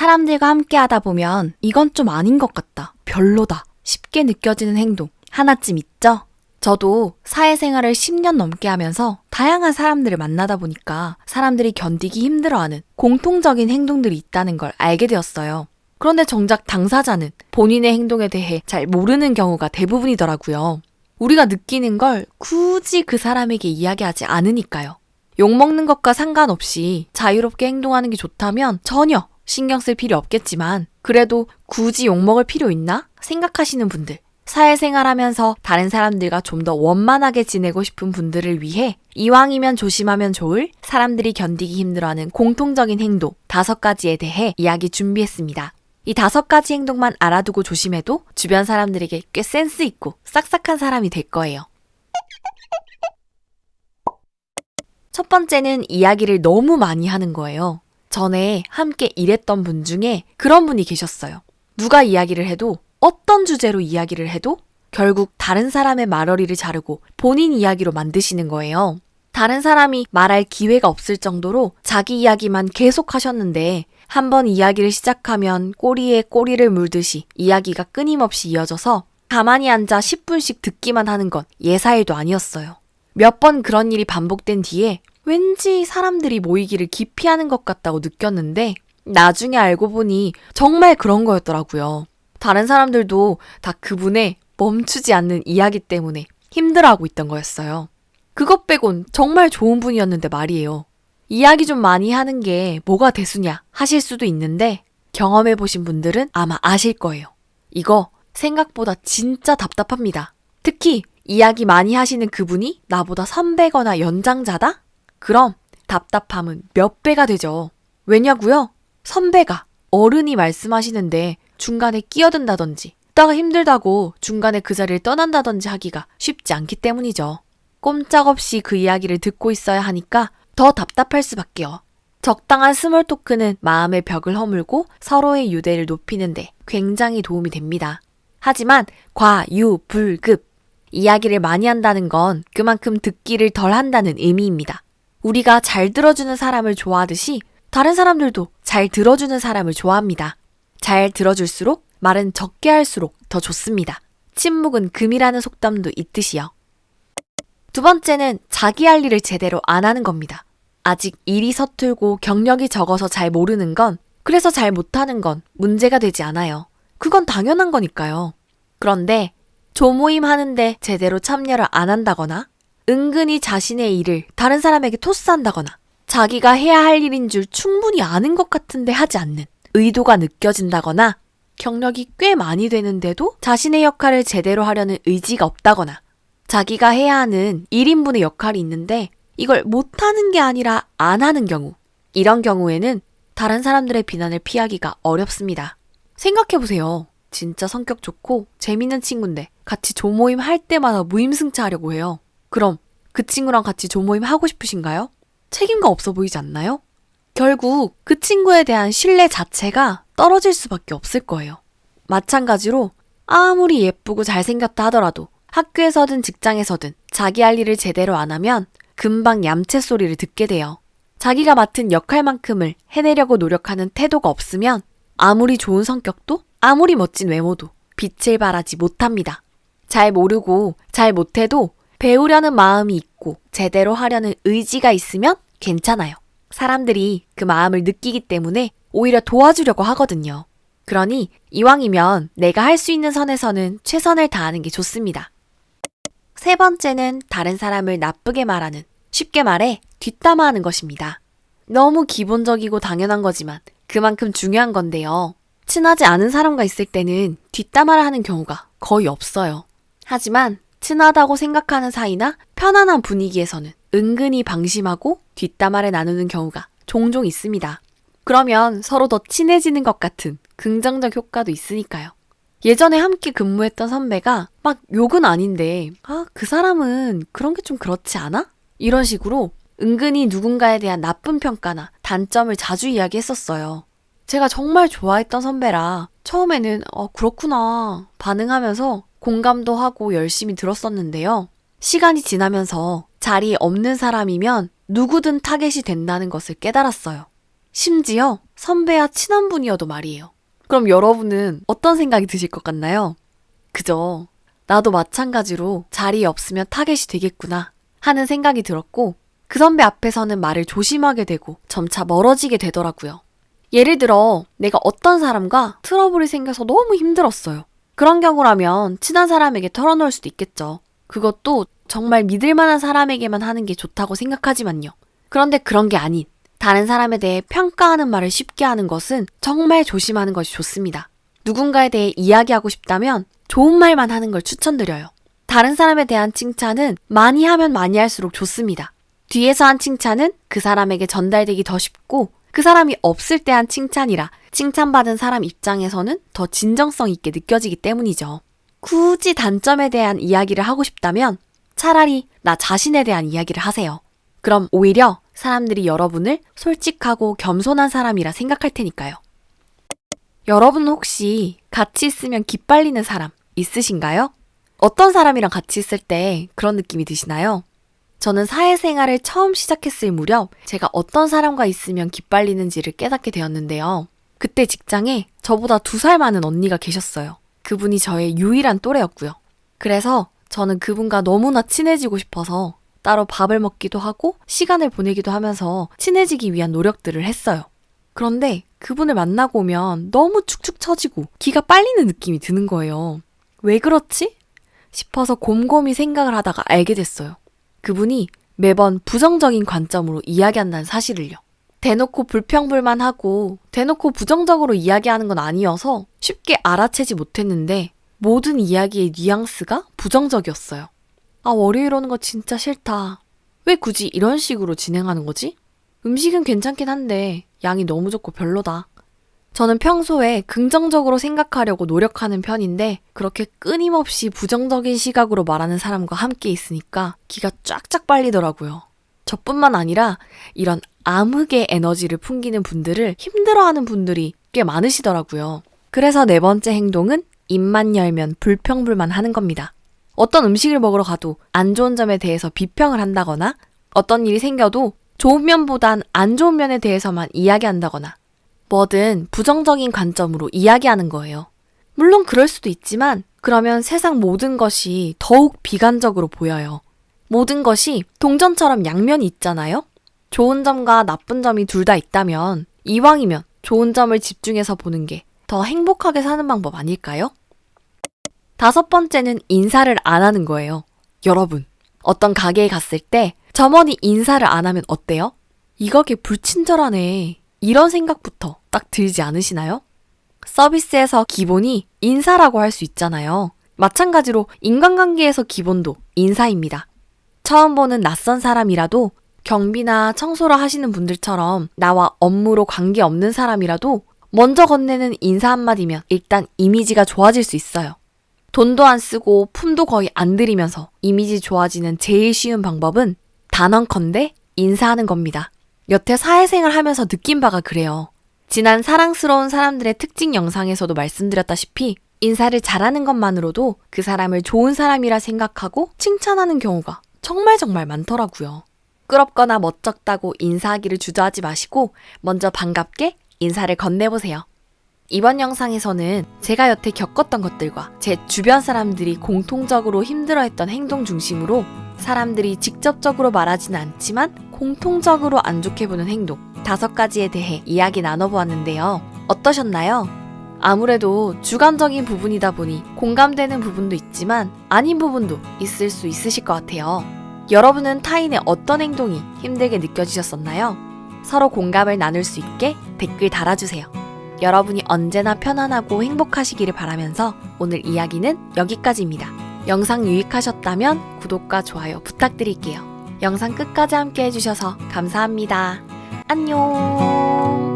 사람들과 함께 하다 보면 이건 좀 아닌 것 같다, 별로다 쉽게 느껴지는 행동 하나쯤 있죠? 저도 사회생활을 10년 넘게 하면서 다양한 사람들을 만나다 보니까 사람들이 견디기 힘들어하는 공통적인 행동들이 있다는 걸 알게 되었어요. 그런데 정작 당사자는 본인의 행동에 대해 잘 모르는 경우가 대부분이더라고요. 우리가 느끼는 걸 굳이 그 사람에게 이야기하지 않으니까요. 욕먹는 것과 상관없이 자유롭게 행동하는 게 좋다면 전혀 신경 쓸 필요 없겠지만 그래도 굳이 욕먹을 필요 있나? 생각하시는 분들, 사회생활하면서 다른 사람들과 좀 더 원만하게 지내고 싶은 분들을 위해 이왕이면 조심하면 좋을 사람들이 견디기 힘들어하는 공통적인 행동 5가지에 대해 이야기 준비했습니다. 이 5가지 행동만 알아두고 조심해도 주변 사람들에게 꽤 센스 있고 싹싹한 사람이 될 거예요. 첫 번째는 이야기를 너무 많이 하는 거예요. 전에 함께 일했던 분 중에 그런 분이 계셨어요. 누가 이야기를 해도 어떤 주제로 이야기를 해도 결국 다른 사람의 말어리를 자르고 본인 이야기로 만드시는 거예요. 다른 사람이 말할 기회가 없을 정도로 자기 이야기만 계속 하셨는데 한번 이야기를 시작하면 꼬리에 꼬리를 물듯이 이야기가 끊임없이 이어져서 가만히 앉아 10분씩 듣기만 하는 건 예사일도 아니었어요. 몇 번 그런 일이 반복된 뒤에 왠지 사람들이 모이기를 기피하는 것 같다고 느꼈는데 나중에 알고 보니 정말 그런 거였더라고요. 다른 사람들도 다 그분의 멈추지 않는 이야기 때문에 힘들어하고 있던 거였어요. 그것 빼곤 정말 좋은 분이었는데 말이에요. 이야기 좀 많이 하는 게 뭐가 대수냐 하실 수도 있는데 경험해보신 분들은 아마 아실 거예요. 이거 생각보다 진짜 답답합니다. 특히 이야기 많이 하시는 그분이 나보다 선배거나 연장자다? 그럼 답답함은 몇 배가 되죠. 왜냐고요? 선배가 어른이 말씀하시는데 중간에 끼어든다든지 듣다가 힘들다고 중간에 그 자리를 떠난다든지 하기가 쉽지 않기 때문이죠. 꼼짝없이 그 이야기를 듣고 있어야 하니까 더 답답할 수밖에요. 적당한 스몰 토크는 마음의 벽을 허물고 서로의 유대를 높이는데 굉장히 도움이 됩니다. 하지만 과유불급, 이야기를 많이 한다는 건 그만큼 듣기를 덜 한다는 의미입니다. 우리가 잘 들어주는 사람을 좋아하듯이 다른 사람들도 잘 들어주는 사람을 좋아합니다. 잘 들어줄수록 말은 적게 할수록 더 좋습니다. 침묵은 금이라는 속담도 있듯이요. 두 번째는 자기 할 일을 제대로 안 하는 겁니다. 아직 일이 서툴고 경력이 적어서 잘 모르는 건, 그래서 잘 못하는 건 문제가 되지 않아요. 그건 당연한 거니까요. 그런데 조모임 하는데 제대로 참여를 안 한다거나 은근히 자신의 일을 다른 사람에게 토스한다거나 자기가 해야 할 일인 줄 충분히 아는 것 같은데 하지 않는 의도가 느껴진다거나 경력이 꽤 많이 되는데도 자신의 역할을 제대로 하려는 의지가 없다거나 자기가 해야 하는 1인분의 역할이 있는데 이걸 못하는 게 아니라 안 하는 경우, 이런 경우에는 다른 사람들의 비난을 피하기가 어렵습니다. 생각해보세요. 진짜 성격 좋고 재밌는 친구인데 같이 조모임 할 때마다 무임승차하려고 해요. 그럼 그 친구랑 같이 조모임 하고 싶으신가요? 책임감 없어 보이지 않나요? 결국 그 친구에 대한 신뢰 자체가 떨어질 수밖에 없을 거예요. 마찬가지로 아무리 예쁘고 잘생겼다 하더라도 학교에서든 직장에서든 자기 할 일을 제대로 안 하면 금방 얌체 소리를 듣게 돼요. 자기가 맡은 역할만큼을 해내려고 노력하는 태도가 없으면 아무리 좋은 성격도 아무리 멋진 외모도 빛을 발하지 못합니다. 잘 모르고 잘 못해도 배우려는 마음이 있고 제대로 하려는 의지가 있으면 괜찮아요. 사람들이 그 마음을 느끼기 때문에 오히려 도와주려고 하거든요. 그러니 이왕이면 내가 할 수 있는 선에서는 최선을 다하는 게 좋습니다. 세 번째는 다른 사람을 나쁘게 말하는, 쉽게 말해 뒷담화하는 것입니다. 너무 기본적이고 당연한 거지만 그만큼 중요한 건데요. 친하지 않은 사람과 있을 때는 뒷담화를 하는 경우가 거의 없어요. 하지만 친하다고 생각하는 사이나 편안한 분위기에서는 은근히 방심하고 뒷담화를 나누는 경우가 종종 있습니다. 그러면 서로 더 친해지는 것 같은 긍정적 효과도 있으니까요. 예전에 함께 근무했던 선배가 막 욕은 아닌데 그 사람은 그런 게 좀 그렇지 않아? 이런 식으로 은근히 누군가에 대한 나쁜 평가나 단점을 자주 이야기했었어요. 제가 정말 좋아했던 선배라 처음에는 그렇구나 반응하면서 공감도 하고 열심히 들었었는데요. 시간이 지나면서 자리에 없는 사람이면 누구든 타겟이 된다는 것을 깨달았어요. 심지어 선배와 친한 분이어도 말이에요. 그럼 여러분은 어떤 생각이 드실 것 같나요? 그죠? 나도 마찬가지로 자리에 없으면 타겟이 되겠구나 하는 생각이 들었고 그 선배 앞에서는 말을 조심하게 되고 점차 멀어지게 되더라고요. 예를 들어 내가 어떤 사람과 트러블이 생겨서 너무 힘들었어요. 그런 경우라면 친한 사람에게 털어놓을 수도 있겠죠. 그것도 정말 믿을 만한 사람에게만 하는 게 좋다고 생각하지만요. 그런데 그런 게 아닌 다른 사람에 대해 평가하는 말을 쉽게 하는 것은 정말 조심하는 것이 좋습니다. 누군가에 대해 이야기하고 싶다면 좋은 말만 하는 걸 추천드려요. 다른 사람에 대한 칭찬은 많이 하면 많이 할수록 좋습니다. 뒤에서 한 칭찬은 그 사람에게 전달되기 더 쉽고 그 사람이 없을 때 한 칭찬이라 칭찬받은 사람 입장에서는 더 진정성 있게 느껴지기 때문이죠. 굳이 단점에 대한 이야기를 하고 싶다면 차라리 나 자신에 대한 이야기를 하세요. 그럼 오히려 사람들이 여러분을 솔직하고 겸손한 사람이라 생각할 테니까요. 여러분 혹시 같이 있으면 기빨리는 사람 있으신가요? 어떤 사람이랑 같이 있을 때 그런 느낌이 드시나요? 저는 사회생활을 처음 시작했을 무렵 제가 어떤 사람과 있으면 기빨리는지를 깨닫게 되었는데요. 그때 직장에 저보다 2살 많은 언니가 계셨어요. 그분이 저의 유일한 또래였고요. 그래서 저는 그분과 너무나 친해지고 싶어서 따로 밥을 먹기도 하고 시간을 보내기도 하면서 친해지기 위한 노력들을 했어요. 그런데 그분을 만나고 오면 너무 축축 처지고 기가 빨리는 느낌이 드는 거예요. 왜 그렇지? 싶어서 곰곰이 생각을 하다가 알게 됐어요. 그분이 매번 부정적인 관점으로 이야기한다는 사실을요. 대놓고 불평불만하고 대놓고 부정적으로 이야기하는 건 아니어서 쉽게 알아채지 못했는데 모든 이야기의 뉘앙스가 부정적이었어요. 아, 월요일 오는 거 진짜 싫다. 왜 굳이 이런 식으로 진행하는 거지? 음식은 괜찮긴 한데 양이 너무 적고 별로다. 저는 평소에 긍정적으로 생각하려고 노력하는 편인데 그렇게 끊임없이 부정적인 시각으로 말하는 사람과 함께 있으니까 기가 쫙쫙 빨리더라고요. 저뿐만 아니라 이런 암흑의 에너지를 풍기는 분들을 힘들어하는 분들이 꽤 많으시더라고요. 그래서 4번째 행동은 입만 열면 불평불만 하는 겁니다. 어떤 음식을 먹으러 가도 안 좋은 점에 대해서 비평을 한다거나 어떤 일이 생겨도 좋은 면보단 안 좋은 면에 대해서만 이야기한다거나 뭐든 부정적인 관점으로 이야기하는 거예요. 물론 그럴 수도 있지만 그러면 세상 모든 것이 더욱 비관적으로 보여요. 모든 것이 동전처럼 양면이 있잖아요? 좋은 점과 나쁜 점이 둘 다 있다면 이왕이면 좋은 점을 집중해서 보는 게 더 행복하게 사는 방법 아닐까요? 5번째는 인사를 안 하는 거예요. 여러분, 어떤 가게에 갔을 때 점원이 인사를 안 하면 어때요? 이거게 불친절하네. 이런 생각부터 딱 들지 않으시나요? 서비스에서 기본이 인사라고 할 수 있잖아요. 마찬가지로 인간관계에서 기본도 인사입니다. 처음 보는 낯선 사람이라도 경비나 청소를 하시는 분들처럼 나와 업무로 관계없는 사람이라도 먼저 건네는 인사 한마디면 일단 이미지가 좋아질 수 있어요. 돈도 안 쓰고 품도 거의 안 들이면서 이미지 좋아지는 제일 쉬운 방법은 단언컨대 인사하는 겁니다. 여태 사회생활 하면서 느낀 바가 그래요. 지난 사랑스러운 사람들의 특징 영상에서도 말씀드렸다시피 인사를 잘하는 것만으로도 그 사람을 좋은 사람이라 생각하고 칭찬하는 경우가 정말 많더라고요. 부끄럽거나 멋쩍다고 인사하기를 주저하지 마시고 먼저 반갑게 인사를 건네보세요. 이번 영상에서는 제가 여태 겪었던 것들과 제 주변 사람들이 공통적으로 힘들어했던 행동 중심으로 사람들이 직접적으로 말하지는 않지만 공통적으로 안 좋게 보는 행동 5가지에 대해 이야기 나눠보았는데요. 어떠셨나요? 아무래도 주관적인 부분이다 보니 공감되는 부분도 있지만 아닌 부분도 있을 수 있으실 것 같아요. 여러분은 타인의 어떤 행동이 힘들게 느껴지셨었나요? 서로 공감을 나눌 수 있게 댓글 달아주세요. 여러분이 언제나 편안하고 행복하시기를 바라면서 오늘 이야기는 여기까지입니다. 영상 유익하셨다면 구독과 좋아요 부탁드릴게요. 영상 끝까지 함께 해주셔서 감사합니다. 안녕.